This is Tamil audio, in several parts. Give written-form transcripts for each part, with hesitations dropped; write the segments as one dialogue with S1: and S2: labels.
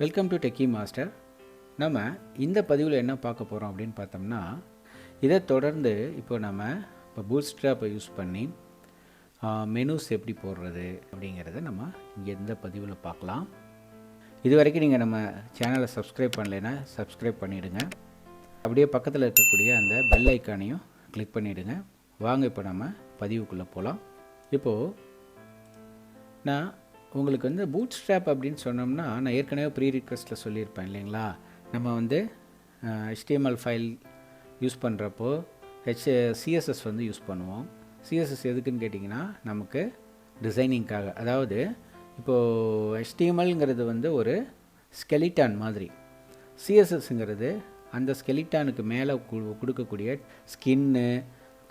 S1: Welcome to techie master. நம்ம இந்த பதிவில் என்ன பார்க்க போகிறோம் அப்படின்னு பார்த்தோம்னா, இதை தொடர்ந்து இப்போ பூட்ஸ்ட்ராப்பை யூஸ் பண்ணி மெனூஸ் எப்படி போடுறது அப்படிங்கிறத நம்ம இங்கே இந்த பதிவில் பார்க்கலாம். இது வரைக்கும் நீங்கள் நம்ம சேனலை சப்ஸ்கிரைப் பண்ணலைன்னா சப்ஸ்கிரைப் பண்ணிவிடுங்க. அப்படியே பக்கத்தில் இருக்கக்கூடிய அந்த பெல் ஐக்கானையும் கிளிக் பண்ணிவிடுங்க. வாங்க இப்போ நம்ம பதிவுக்குள்ளே போகலாம். இப்போது நான் உங்களுக்கு பூட்ஸ்ட்ராப் அப்படின்னு சொன்னோம்னா, நான் ஏற்கனவே ப்ரீ ரிக்வெஸ்ட்டில் சொல்லியிருப்பேன் இல்லைங்களா, நம்ம HTML ஃபைல் யூஸ் பண்ணுறப்போ CSS யூஸ் பண்ணுவோம். CSS எதுக்குன்னு கேட்டிங்கன்னா, நமக்கு டிசைனிங்காக. அதாவது இப்போது HTMLங்கிறது ஒரு ஸ்கெலிட்டான் மாதிரி, CSSங்கிறது அந்த ஸ்கெலிட்டானுக்கு மேலே கொடுக்கக்கூடிய ஸ்கின்னு,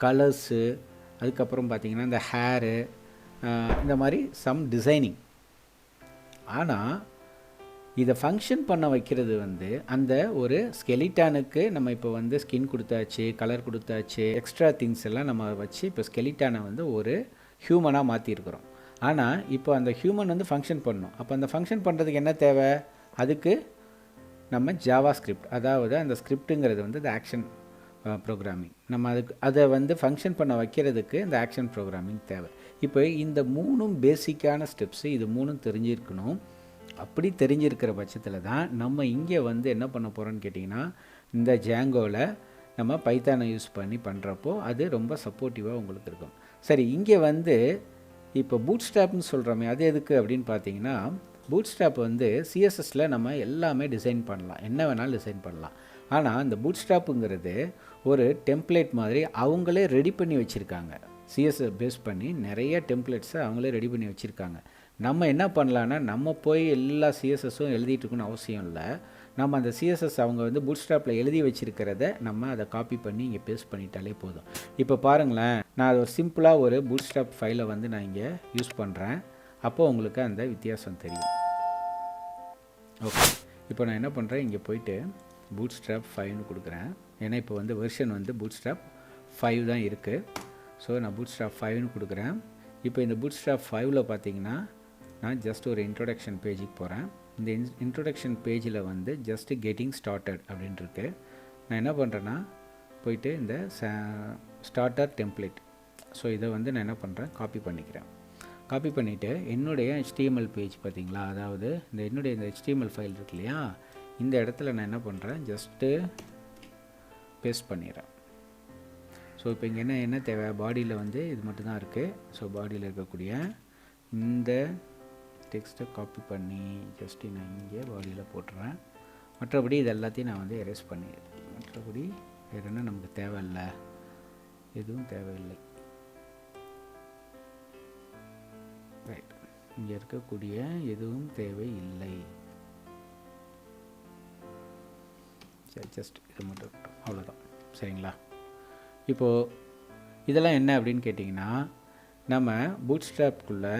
S1: கலர்ஸு, அதுக்கப்புறம் பார்த்திங்கன்னா இந்த ஹேரு, இந்த மாதிரி சம் டிசைனிங். ஆனால் இதை ஃபங்க்ஷன் பண்ண வைக்கிறது அந்த ஒரு ஸ்கெலிட்டானுக்கு நம்ம இப்போ ஸ்கின் கொடுத்தாச்சு, கலர் கொடுத்தாச்சு, எக்ஸ்ட்ரா திங்ஸ் எல்லாம் நம்ம வச்சு இப்போ ஸ்கெலிட்டானை ஒரு ஹியூமனாக மாற்றிருக்கிறோம். ஆனால் இப்போ அந்த ஹியூமன் ஃபங்க்ஷன் பண்ணணும். அப்போ அந்த ஃபங்க்ஷன் பண்ணுறதுக்கு என்ன தேவை? அதுக்கு நம்ம ஜாவா ஸ்கிரிப்ட், அதாவது அந்த ஸ்கிரிப்டுங்கிறது இந்த ஆக்ஷன் ப்ரோக்ராமிங், நம்ம அதை ஃபங்க்ஷன் பண்ண வைக்கிறதுக்கு இந்த ஆக்ஷன் ப்ரோக்ராமிங் தேவை. இப்போ இந்த மூணும் பேசிக்கான ஸ்டெப்ஸு, இது மூணும் தெரிஞ்சிருக்கணும். அப்படி தெரிஞ்சிருக்கிற பட்சத்தில் தான் நம்ம இங்கே என்ன பண்ண போகிறோன்னு கேட்டிங்கன்னா, இந்த ஜாங்கோவில் நம்ம பைத்தானை யூஸ் பண்ணி பண்ணுறப்போ அது ரொம்ப சப்போர்ட்டிவாக உங்களுக்கு இருக்கும். சரி, இங்கே இப்போ பூட்ஸ்ட்ராப்னு சொல்கிறோமே, அது எதுக்கு அப்படின்னு பார்த்தீங்கன்னா, பூட்ஸ்ட்ராப் CSSல நம்ம எல்லாமே டிசைன் பண்ணலாம், என்ன வேணாலும் டிசைன் பண்ணலாம். ஆனால் இந்த பூட்ஸ்ட்ராப்புங்கிறது ஒரு டெம்ப்ளேட் மாதிரி அவங்களே ரெடி பண்ணி வச்சுருக்காங்க. CSS பேஸ் பண்ணி நிறைய டெம்ப்ளேட்ஸை அவங்களே ரெடி பண்ணி வச்சுருக்காங்க. நம்ம என்ன பண்ணலான்னா, நம்ம போய் எல்லா CSSஸும் எழுதிட்டு இருக்கணும்னு அவசியம் இல்லை. நம்ம அந்த CSS அவங்க பூட்ஸ்ட்ராப்பில் எழுதி வச்சுருக்கிறத நம்ம அதை காப்பி பண்ணி இங்கே பேஸ்ட் பண்ணிட்டாலே போதும். இப்போ பாருங்களேன், நான் அது ஒரு சிம்பிளாக ஒரு பூட்ஸ்ட்ராப் ஃபைலை நான் இங்கே யூஸ் பண்ணுறேன். அப்போது உங்களுக்கு அந்த வித்தியாசம் தெரியும். ஓகே, இப்போ நான் என்ன பண்ணுறேன், இங்கே போயிட்டு பூட்ஸ்ட்ராப் 5ன்னு கொடுக்குறேன். ஏன்னா இப்போ வெர்ஷன் பூட்ஸ்ட்ராப் 5 தான் இருக்குது. ஸோ நான் பூட்ஸ்ட்ராப் 5ன்னு கொடுக்குறேன். இப்போ இந்த பூட்ஸ்ட்ராப் 5ல் பார்த்தீங்கன்னா, நான் ஜஸ்ட் ஒரு இன்ட்ரோடக்ஷன் பேஜுக்கு போகிறேன். இந்த இன்ட்ரோடக்ஷன் பேஜில் ஜஸ்ட் கெட்டிங் ஸ்டார்டட் அப்படின்ட்டு இருக்கு. நான் என்ன பண்ணுறேன்னா, போயிட்டு இந்த ஸ்டார்டர் டெம்ப்ளேட், ஸோ இதை நான் என்ன பண்ணுறேன், காப்பி பண்ணிக்கிறேன். காப்பி பண்ணிவிட்டு என்னுடைய HTML பேஜ் பார்த்திங்களா, அதாவது என்னுடைய இந்த HTML ஃபைல் இருக்கு இல்லையா, இந்த இடத்துல நான் என்ன பண்ணுறேன், ஜஸ்ட்டு பேஸ்ட் பண்ணிடுறேன். ஸோ இப்போ இங்கே என்ன தேவை, பாடியில் இது மட்டும்தான் இருக்குது. ஸோ பாடியில் இருக்கக்கூடிய இந்த டெக்ஸ்ட்டை காப்பி பண்ணி ஜஸ்ட்டு நான் இங்கே பாடியில் போட்டுறேன். மற்றபடி இது எல்லாத்தையும் நான் எரேஸ் பண்ணிடுறேன். மற்றபடி வேறு என்ன நமக்கு தேவையில்லை, எதுவும் தேவையில்லை. ரைட், இங்கே இருக்கக்கூடிய எதுவும் தேவையில்லை. சரி, ஜஸ்ட் இது மட்டும் இருக்கட்டும், அவ்வளோதான். சரிங்களா? இப்போது இதெல்லாம் என்ன அப்படின்னு கேட்டிங்கன்னா, நம்ம பூட்ஸ்ட்ராப்குள்ளே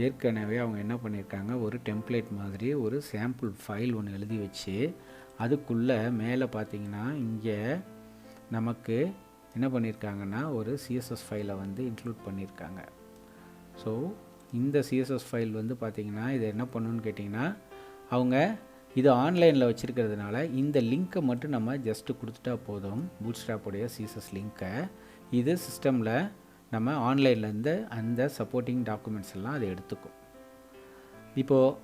S1: ஏற்கனவே அவங்க என்ன பண்ணியிருக்காங்க, ஒரு டெம்ப்ளேட் மாதிரி ஒரு சாம்பிள் ஃபைல் ஒன்று எழுதி வச்சு, அதுக்குள்ளே மேலே பார்த்திங்கன்னா இங்கே நமக்கு என்ன பண்ணியிருக்காங்கன்னா, ஒரு CSS ஃபைலை இன்க்ளூட் பண்ணியிருக்காங்க. ஸோ இந்த CSS ஃபைல் பார்த்திங்கன்னா, இதை என்ன பண்ணணுன்னு கேட்டிங்கன்னா, அவங்க இது ஆன்லைனில் வச்சுருக்கிறதுனால இந்த லிங்க்கை மட்டும் நம்ம ஜஸ்ட்டு கொடுத்துட்டா போதும். பூட்ஸ்ட்ராப்புடைய CSS லிங்க்கை இது சிஸ்டமில் நம்ம ஆன்லைன்லேருந்து அந்த சப்போர்ட்டிங் டாக்குமெண்ட்ஸ் எல்லாம் அதை எடுத்துக்கும். இப்போது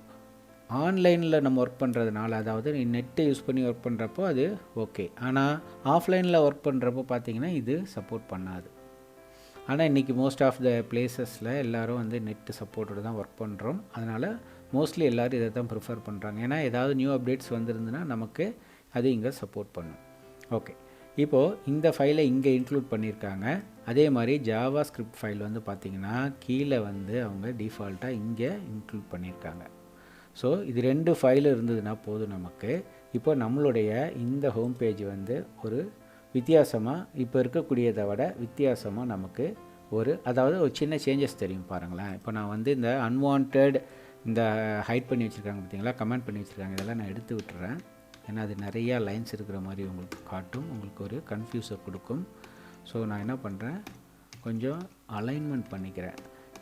S1: ஆன்லைனில் நம்ம ஒர்க் பண்ணுறதுனால, அதாவது நெட்டை யூஸ் பண்ணி ஒர்க் பண்ணுறப்போ அது ஓகே. ஆனால் ஆஃப்லைனில் ஒர்க் பண்ணுறப்போ பார்த்திங்கன்னா இது சப்போர்ட் பண்ணாது. ஆனால் இன்றைக்கி மோஸ்ட் ஆஃப் த பிளேசஸில் எல்லோரும் நெட்டு சப்போர்ட்டோடு தான் ஒர்க் பண்ணுறோம். அதனால் மோஸ்ட்லி எல்லோரும் இதை தான் ப்ரிஃபர் பண்ணுறாங்க. ஏன்னா ஏதாவது நியூ அப்டேட்ஸ் வந்திருந்துன்னா நமக்கு அது இங்கே சப்போர்ட் பண்ணும். ஓகே, இப்போது இந்த ஃபைலை இங்கே இன்க்ளூட் பண்ணியிருக்காங்க. அதே மாதிரி ஜாவா ஸ்கிரிப்ட் ஃபைல் பார்த்திங்கன்னா கீழே அவங்க டிஃபால்ட்டாக இங்கே இன்க்ளூட் பண்ணியிருக்காங்க. ஸோ இது 2 ஃபைல் இருந்ததுன்னா போதும் நமக்கு. இப்போ நம்மளுடைய இந்த ஹோம் பேஜ் ஒரு வித்தியாசமாக, இப்போ இருக்கக்கூடியதை விட வித்தியாசமாக நமக்கு அதாவது ஒரு சின்ன சேஞ்சஸ் தெரியும் பாருங்களேன். இப்போ நான் இந்த அன்வான்ட் இந்த ஹைட் பண்ணி வச்சுருக்காங்க பார்த்தீங்களா, கமெண்ட் பண்ணி வச்சுருக்காங்க, இதெல்லாம் நான் எடுத்து விட்டுறேன். ஏன்னா அது நிறையா லைன்ஸ் இருக்கிற மாதிரி உங்களுக்கு காட்டும், உங்களுக்கு ஒரு கன்ஃபியூஸை கொடுக்கும். ஸோ நான் என்ன பண்ணுறேன், கொஞ்சம் அலைன்மெண்ட் பண்ணிக்கிறேன்.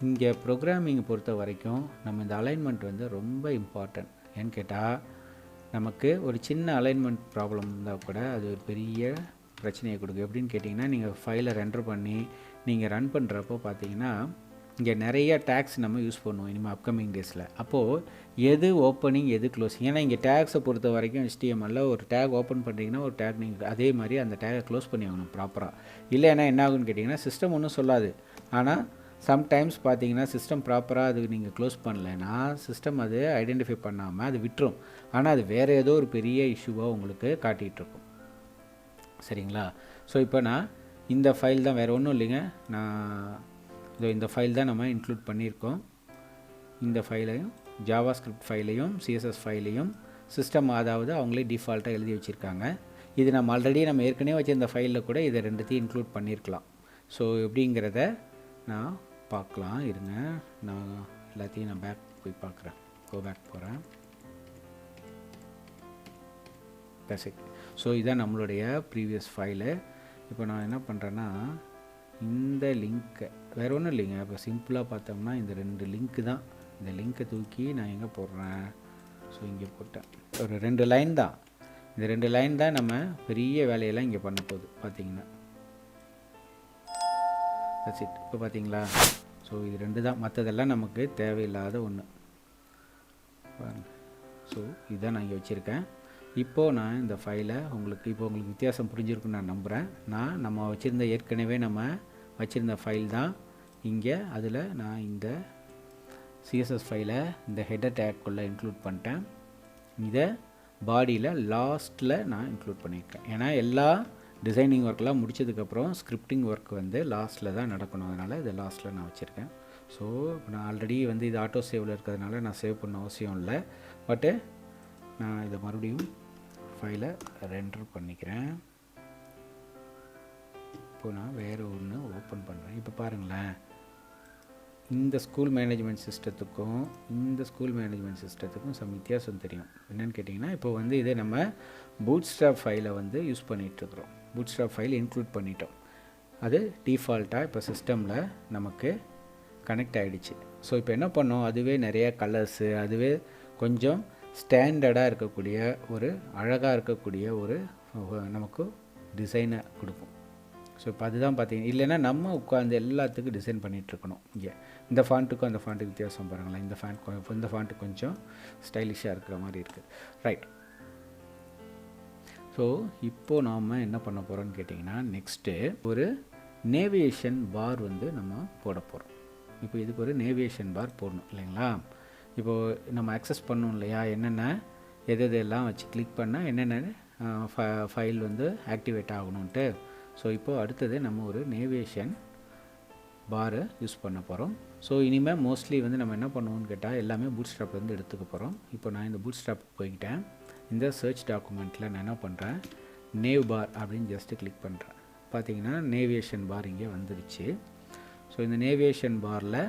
S1: இங்கே ப்ரோக்ராமிங் பொறுத்த வரைக்கும் நம்ம இந்த அலைன்மெண்ட் ரொம்ப இம்பார்ட்டன்ட். ஏன்னு கேட்டால் நமக்கு ஒரு சின்ன அலைன்மெண்ட் ப்ராப்ளம் இருந்தால் கூட அது ஒரு பெரிய பிரச்சனையை கொடுக்கும். எப்படின்னு கேட்டிங்கன்னா, நீங்கள் ஃபைலை ரெண்டர் பண்ணி நீங்கள் ரன் பண்ணுறப்போ பார்த்தீங்கன்னா, இங்கே நிறைய டேக்ஸ் நம்ம யூஸ் பண்ணுவோம் இனிமேல் அப்கமிங் டேஸில். அப்போது எது ஓப்பனிங் எது க்ளோசிங், ஏன்னா இங்கே டேக்ஸை பொறுத்த வரைக்கும் HTML ஒரு டேக் ஓப்பன் பண்ணுறீங்கன்னா ஒரு டேக் நீங்கள் அதே மாதிரி அந்த டேகை க்ளோஸ் பண்ணி ஆகணும் ப்ராப்பராக. இல்லைன்னா என்ன ஆகுன்னு கேட்டிங்கன்னா, சிஸ்டம் ஒன்றும் சொல்லாது. ஆனால் சம்டைம்ஸ் பார்த்தீங்கன்னா சிஸ்டம் ப்ராப்பராக அது நீங்கள் க்ளோஸ் பண்ணலைன்னா சிஸ்டம் அது ஐடென்டிஃபை பண்ணாமல் அது விட்டுரும். ஆனால் அது வேறு ஏதோ ஒரு பெரிய இஷ்யூவாக உங்களுக்கு காட்டிகிட்ருக்கும். சரிங்களா? ஸோ இப்போ நான் இந்த ஃபைல் தான், வேறு ஒன்றும் இல்லைங்க, இந்த ஃபைல் தான் நம்ம இன்க்ளூட் பண்ணியிருக்கோம். இந்த ஃபைலையும் ஜாவாஸ்கிரிப்ட் ஃபைலையும் CSS ஃபைலையும் சிஸ்டம் அதாவது அவங்களே டிஃபால்ட்டாக எழுதி வச்சுருக்காங்க. இது நம்ம ஏற்கனவே வச்சுருந்த ஃபைலில் கூட இதை ரெண்டுத்தையும் இன்க்ளூட் பண்ணியிருக்கலாம். ஸோ எப்படிங்கிறத நான் பார்க்கலாம். இருங்க, நான் எல்லாத்தையும் நான் பேக் போய் பார்க்குறேன். பேக் போகிறேன். பேசிக். ஸோ இதான் நம்மளுடைய ப்ரீவியஸ் ஃபைலு. இப்போ நான் என்ன பண்ணுறேன்னா, இந்த லிங்க்கை வேறு ஒன்றும் இல்லைங்க, இப்போ சிம்பிளாக பார்த்தோம்னா இந்த 2 லிங்க்கு தான். இந்த லிங்க்கை தூக்கி நான் எங்கே போடுறேன், ஸோ இங்கே போட்டேன். ஒரு 2 லைன் தான். இந்த 2 லைன் தான் நம்ம பெரிய வேலையெல்லாம் இங்கே பண்ண போகுது பார்த்தீங்கன்னா. That's it. இப்போ பார்த்தீங்களா, ஸோ இது 2 தான், மற்றதெல்லாம் நமக்கு தேவையில்லாத ஒன்று. ஸோ இதுதான் நான் இங்கே வச்சுருக்கேன். இப்போது நான் இந்த ஃபைலை உங்களுக்கு வித்தியாசம் புரிஞ்சிருக்குன்னு நான் நம்புகிறேன். நம்ம வச்சுருந்த ஏற்கனவே நம்ம வச்சுருந்த ஃபைல் தான் இங்கே. அதில் நான் இந்த CSS ஃபைலை இந்த ஹெடர் டேக்குள்ளே இன்க்ளூட் பண்ணிட்டேன். இதை பாடியில் லாஸ்ட்டில் நான் இன்க்ளூட் பண்ணியிருக்கேன். ஏன்னா எல்லா டிசைனிங் ஒர்க்கெலாம் முடித்ததுக்கப்புறம் ஸ்கிரிப்டிங் ஒர்க் லாஸ்ட்டில் தான் நடக்கணும். அதனால் இதை லாஸ்ட்டில் நான் வச்சுருக்கேன். ஸோ நான் ஆல்ரெடி இது ஆட்டோ சேவில் இருக்கிறதுனால நான் சேவ் பண்ண அவசியம் இல்லை. பட்டு நான் இதை மறுபடியும் ஃபைலை ரெண்டர் பண்ணிக்கிறேன். இப்போ நான் வேறு ஒன்று ஓப்பன் பண்ணுறேன். இப்போ பாருங்களேன், இந்த ஸ்கூல் மேனேஜ்மெண்ட் சிஸ்டத்துக்கும் இந்த ஸ்கூல் மேனேஜ்மெண்ட் சிஸ்டத்துக்கும் சம் வித்தியாசம் தெரியும். என்னென்னு கேட்டிங்கன்னா, இப்போ இதே நம்ம பூட்ஸ்ட்ராப் ஃபைலை யூஸ் பண்ணிகிட்ருக்குறோம். பூட்ஸ்ட்ராப் ஃபைல் இன்க்ளூட் பண்ணிட்டோம். அது டிஃபால்ட்டாக இப்போ சிஸ்டமில் நமக்கு கனெக்ட் ஆகிடுச்சு. ஸோ இப்போ என்ன பண்ணோம், அதுவே நிறைய கலர்ஸு, அதுவே கொஞ்சம் ஸ்டாண்டர்டாக இருக்கக்கூடிய ஒரு அழகாக இருக்கக்கூடிய ஒரு நமக்கு டிசைனை கொடுக்கும். ஸோ இப்போ அதுதான் பார்த்தீங்கன்னா, இல்லைன்னா நம்ம உட்காந்து எல்லாத்துக்கும் டிசைன் பண்ணிகிட்ருக்கணும். இங்கே இந்த ஃபாண்ட்டுக்கும் அந்த ஃபாண்ட்டுக்கு வித்தியாசம் பாருங்களேன். இந்த ஃபாண்ட்டு கொஞ்சம் ஸ்டைலிஷாக இருக்கிற மாதிரி இருக்குது. ரைட். ஸோ இப்போது நாம் என்ன பண்ண போகிறோம்னு கேட்டிங்கன்னா, நெக்ஸ்ட்டு ஒரு நேவிகேஷன் பார் நம்ம போட போகிறோம். இப்போ இதுக்கு ஒரு நேவிகேஷன் பார் போடணும் இல்லைங்களா? இப்போது நம்ம அக்சஸ் பண்ணணும் இல்லையா, என்னென்ன எதெல்லாம் வச்சு கிளிக் பண்ணால் என்னென்ன ஃபைல் ஆக்டிவேட் ஆகணுன்ட்டு. ஸோ இப்போது அடுத்தது நம்ம ஒரு நேவிகேஷன் பாரை யூஸ் பண்ண போகிறோம். ஸோ இனிமேல் மோஸ்ட்லி நம்ம என்ன பண்ணுவோம்னு கேட்டால் எல்லாமே பூட்ஸ்ட்ராப்லேருந்து எடுத்துக்க போகிறோம். இப்போ நான் இந்த பூட்ஸ்ட்ராப் போய்கிட்டேன். இந்த சர்ச் டாக்குமெண்ட்டில் நான் என்ன பண்ணுறேன், நேவ் பார் அப்படின்னு ஜஸ்ட்டு கிளிக் பண்ணுறேன். பார்த்தீங்கன்னா நேவிகேஷன் பார் இங்கே வந்துடுச்சு. ஸோ இந்த நேவிகேஷன் பாரில்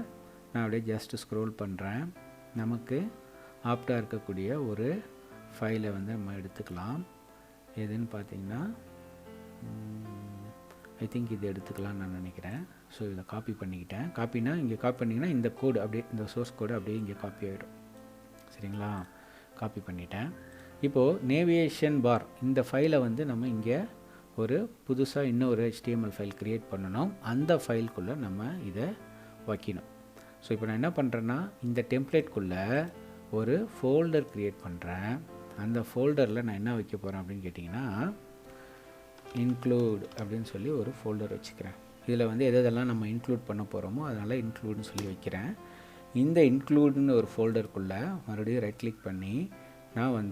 S1: நான் அப்படியே ஜஸ்ட்டு ஸ்க்ரோல் பண்ணுறேன். நமக்கு ஆப்டாக இருக்கக்கூடிய ஒரு ஃபைலை நம்ம எடுத்துக்கலாம். எதுன்னு பார்த்தீங்கன்னா, ஐ திங்க் இது எடுத்துக்கலாம்னு நான் நினைக்கிறேன். ஸோ இதை காப்பி பண்ணிக்கிட்டேன். காப்பினா இங்கே காப்பி பண்ணிங்கன்னா இந்த கோடு அப்படியே, இந்த சோர்ஸ் கோடு அப்படியே இங்கே காப்பி ஆகிடும். சரிங்களா? காப்பி பண்ணிட்டேன். இப்போது நேவிகேஷன் பார் இந்த ஃபைலை நம்ம இங்கே ஒரு புதுசாக இன்னொரு HTML ஃபைல் க்ரியேட் பண்ணணும். அந்த ஃபைலுக்குள்ளே நம்ம இதை வைக்கணும். ஸோ இப்போ நான் என்ன பண்ணுறேன்னா, இந்த டெம்ப்ளேட்குள்ளே ஒரு ஃபோல்டர் க்ரியேட் பண்ணுறேன். அந்த ஃபோல்டரில் நான் என்ன வைக்க போகிறேன் அப்படின்னு கேட்டிங்கன்னா, இன்க்ளூட் அப்படின்னு சொல்லி ஒரு ஃபோல்டர் வச்சுக்கிறேன். இதில் எதெல்லாம் நம்ம இன்க்ளூட் பண்ண போகிறோமோ அதனால் இன்க்ளூட்னு சொல்லி வைக்கிறேன். இந்த இன்க்ளூடுன்னு ஒரு ஃபோல்டருக்குள்ளே மறுபடியும் ரைட் கிளிக் பண்ணி நான்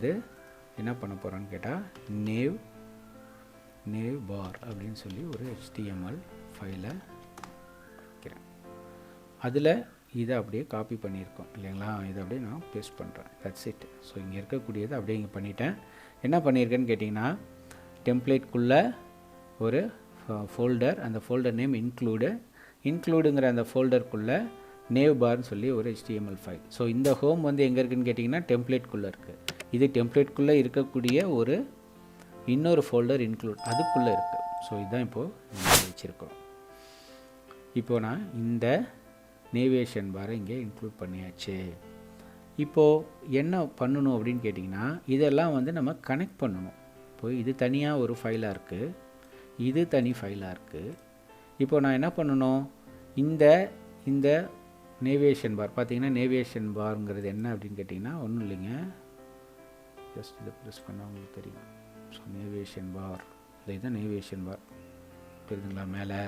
S1: என்ன பண்ண போகிறேன்னு கேட்டால், நேவ் பார் அப்படின்னு சொல்லி ஒரு HTML ஃபைலை வைக்கிறேன். அதில் இதை அப்படியே காப்பி பண்ணியிருக்கோம் இல்லைங்களா, இதை அப்படியே நான் பேஸ்ட் பண்ணுறேன். That's it. ஸோ இங்கே இருக்கக்கூடியது அப்படியே இங்கே பண்ணிட்டேன். என்ன பண்ணியிருக்கேன்னு கேட்டிங்கன்னா, டெம்ப்ளேட்குள்ளே ஒரு ஃபோல்டர், அந்த ஃபோல்டர் நேம் இன்க்ளூடுங்கிற அந்த ஃபோல்டருக்குள்ளே நேவ் பார்னு சொல்லி ஒரு HTML ஃபைல். ஸோ இந்த ஹோம் எங்கே இருக்குதுன்னு கேட்டிங்கன்னா டெம்ப்ளேட்குள்ளே இருக்குது. இது டெம்ப்ளேட்குள்ளே இருக்கக்கூடிய ஒரு இன்னொரு ஃபோல்டர் இன்க்ளூட் அதுக்குள்ளே இருக்குது. ஸோ இதுதான் இப்போது வச்சுருக்கோம். இப்போது நான் இந்த நேவிகேஷன் பாரை இங்கே இன்க்ளூட் பண்ணியாச்சு. இப்போது என்ன பண்ணணும் அப்படின்னு கேட்டிங்கன்னா, இதெல்லாம் வந்து நம்ம கனெக்ட் பண்ணணும். இப்போ இது தனியாக ஒரு ஃபைலாக இருக்குது, இது தனி ஃபைலாக இருக்குது. இப்போ நான் என்ன பண்ணணும், இந்த இந்த நேவிகேஷன் பார் பார்த்தீங்கன்னா, நேவிகேஷன் பார்ங்கிறது என்ன அப்படின்னு கேட்டிங்கன்னா ஒன்றும் இல்லைங்க, ஜஸ்ட் இதை ப்ரெஸ் பண்ணால் உங்களுக்கு தெரியும். ஸோ நேவிகேஷன் பார், இதுதான் நேவிகேஷன் பார் தெரியுதுங்களா மேலே.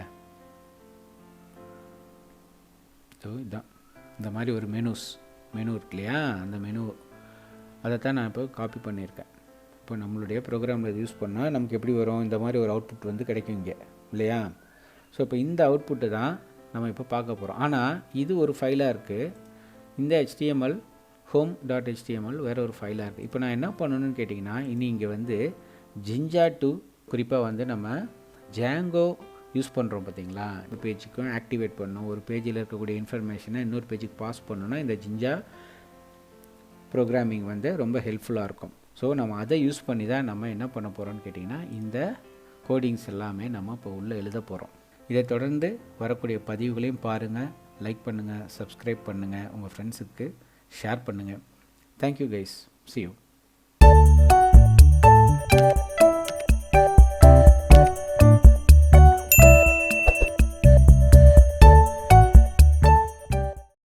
S1: ஸோ இதுதான் இந்த மாதிரி ஒரு மெனு இருக்கு இல்லையா, அந்த மெனு அதைத்தான் நான் இப்போ காப்பி பண்ணியிருக்கேன். இப்போ நம்மளுடைய ப்ரோக்ராமில் இது யூஸ் பண்ணால் நமக்கு எப்படி வரும், இந்த மாதிரி ஒரு அவுட்புட் வந்து கிடைக்கும் இங்கே இல்லையா. ஸோ இப்போ இந்த அவுட்புட்டு தான் நம்ம இப்போ பார்க்க போகிறோம். ஆனால் இது ஒரு ஃபைலாக இருக்குது, இந்த HTML home.html வேறு ஒரு ஃபைலாக இருக்குது. இப்போ நான் என்ன பண்ணணும்னு கேட்டிங்கன்னா, இனி இங்கே வந்து ஜிஞ்சா 2 குறிப்பாக வந்து நம்ம Django யூஸ் பண்ணுறோம் பார்த்தீங்களா, ஒரு பேஜுக்கும் ஆக்டிவேட் பண்ணணும், ஒரு பேஜில் இருக்கக்கூடிய இன்ஃபர்மேஷனை இன்னொரு பேஜுக்கு பாஸ் பண்ணணும்னா இந்த ஜிஞ்சா ப்ரோக்ராமிங் வந்து ரொம்ப ஹெல்ப்ஃபுல்லாக இருக்கும். ஸோ நம்ம அதை யூஸ் பண்ணி தான் நம்ம என்ன பண்ண போகிறோம்னு கேட்டிங்கன்னா, இந்த கோடிங்ஸ் எல்லாமே நம்ம இப்போ உள்ளே எழுத போகிறோம். இதை தொடர்ந்து வரக்கூடிய பதிவுகளையும் பாருங்கள், லைக் பண்ணுங்கள், சப்ஸ்கிரைப் பண்ணுங்கள், உங்கள் ஃப்ரெண்ட்ஸுக்கு ஷேர் பண்ணுங்கள். Thank you guys, see you.